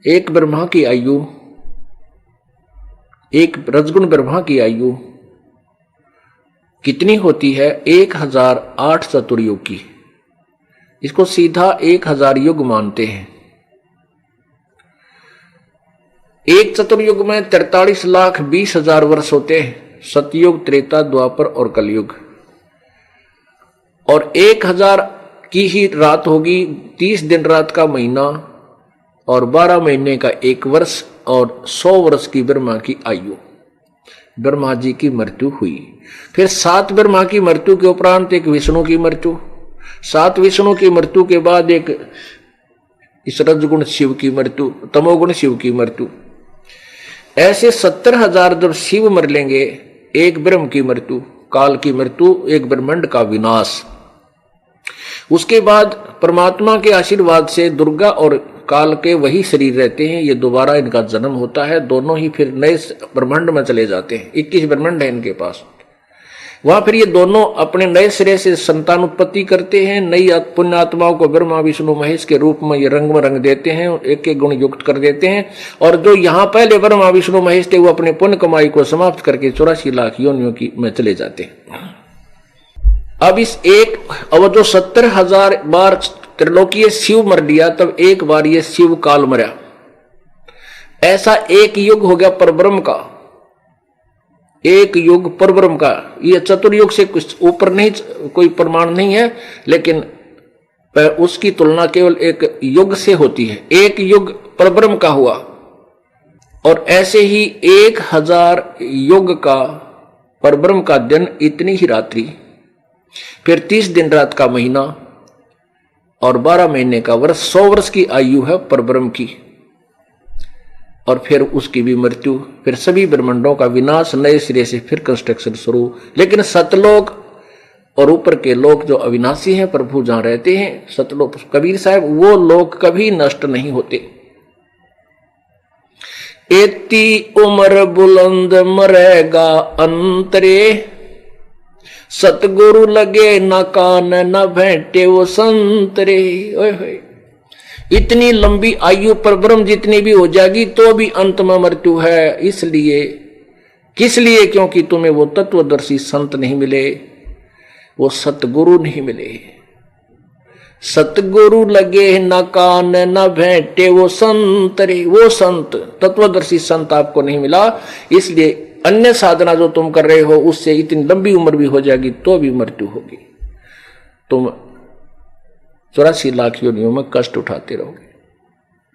एक ब्रह्मा की आयु, एक रजगुण ब्रह्मा की आयु कितनी होती है? 1008 चतुर्युग की। इसको सीधा 1000 युग मानते हैं। एक चतुर्युग में 43,20,000 वर्ष होते हैं, सतयुग, त्रेता, द्वापर और कलयुग। और 1000 की ही रात होगी, 30 दिन रात का महीना और 12 महीने का एक वर्ष और 100 वर्ष की ब्रह्मा की आयु। ब्रह्मा जी की मृत्यु हुई। फिर 7 ब्रह्मा की मृत्यु के उपरांत एक विष्णु की मृत्यु, 7 विष्णु की मृत्यु के बाद एक इस रजगुण शिव की मृत्यु, तमोगुण शिव की मृत्यु। ऐसे 70,000 जब शिव मर लेंगे, एक ब्रह्म की मृत्यु, काल की मृत्यु, एक ब्रह्मांड का विनाश। उसके बाद परमात्मा के आशीर्वाद से दुर्गा और काल के वही शरीर रहते हैं, ये दोबारा इनका जन्म होता है। दोनों ही फिर नए ब्रह्मांड में चले जाते हैं। 21 ब्रह्मांड है इनके पास। वहां फिर ये दोनों अपने नए सिरे से संतान उत्पत्ति करते हैं। नई पुण्य आत्माओं को ब्रह्मा विष्णु महेश के रूप में ये रंग में रंग देते हैं, एक एक गुण युक्त कर देते हैं। और जो यहाँ पहले ब्रह्मा विष्णु महेश थे, वो अपने पुण्य कमाई को समाप्त करके 84 लाख योनियों की में चले जाते हैं। अब इस एक अब जो 70,000 बार त्रिलोकीय शिव मर लिया, तब एक बार ये शिव काल मरा। ऐसा एक युग हो गया परब्रह्म का, एक युग परब्रह्म का। ये चतुर्युग से कुछ ऊपर नहीं, कोई प्रमाण नहीं है, लेकिन उसकी तुलना केवल एक युग से होती है। एक युग परब्रह्म का हुआ और ऐसे ही 1000 युग का परब्रह्म का दिन, इतनी ही रात्रि, फिर 30 दिन रात का महीना और 12 महीने का वर्ष, 100 वर्ष की आयु है परब्रह्म की। और फिर उसकी भी मृत्यु, फिर सभी ब्रह्मांडों का विनाश, नए सिरे से फिर कंस्ट्रक्शन शुरू। लेकिन सतलोक और ऊपर के लोक जो अविनाशी हैं, प्रभु जहां रहते हैं, सतलोक, कबीर साहब, वो लोक कभी नष्ट नहीं होते। एती उम्र बुलंद मरेगा अंतरे, सतगुरु लगे न कान न भेंटे वो संतरे। ओए इतनी लंबी आयु पर ब्रह्म जितनी भी हो जाएगी तो भी अंत में मृत्यु है। इसलिए, किस लिए? क्योंकि तुम्हें वो तत्वदर्शी संत नहीं मिले, वो सतगुरु नहीं मिले। सतगुरु लगे न कान न भेंटे वो संतरे, वो संत, तत्वदर्शी संत आपको नहीं मिला। इसलिए अन्य साधना जो तुम कर रहे हो, उससे इतनी लंबी उम्र भी हो जाएगी तो भी मृत्यु होगी। तुम 84 लाख योनियों में कष्ट उठाते रहोगे।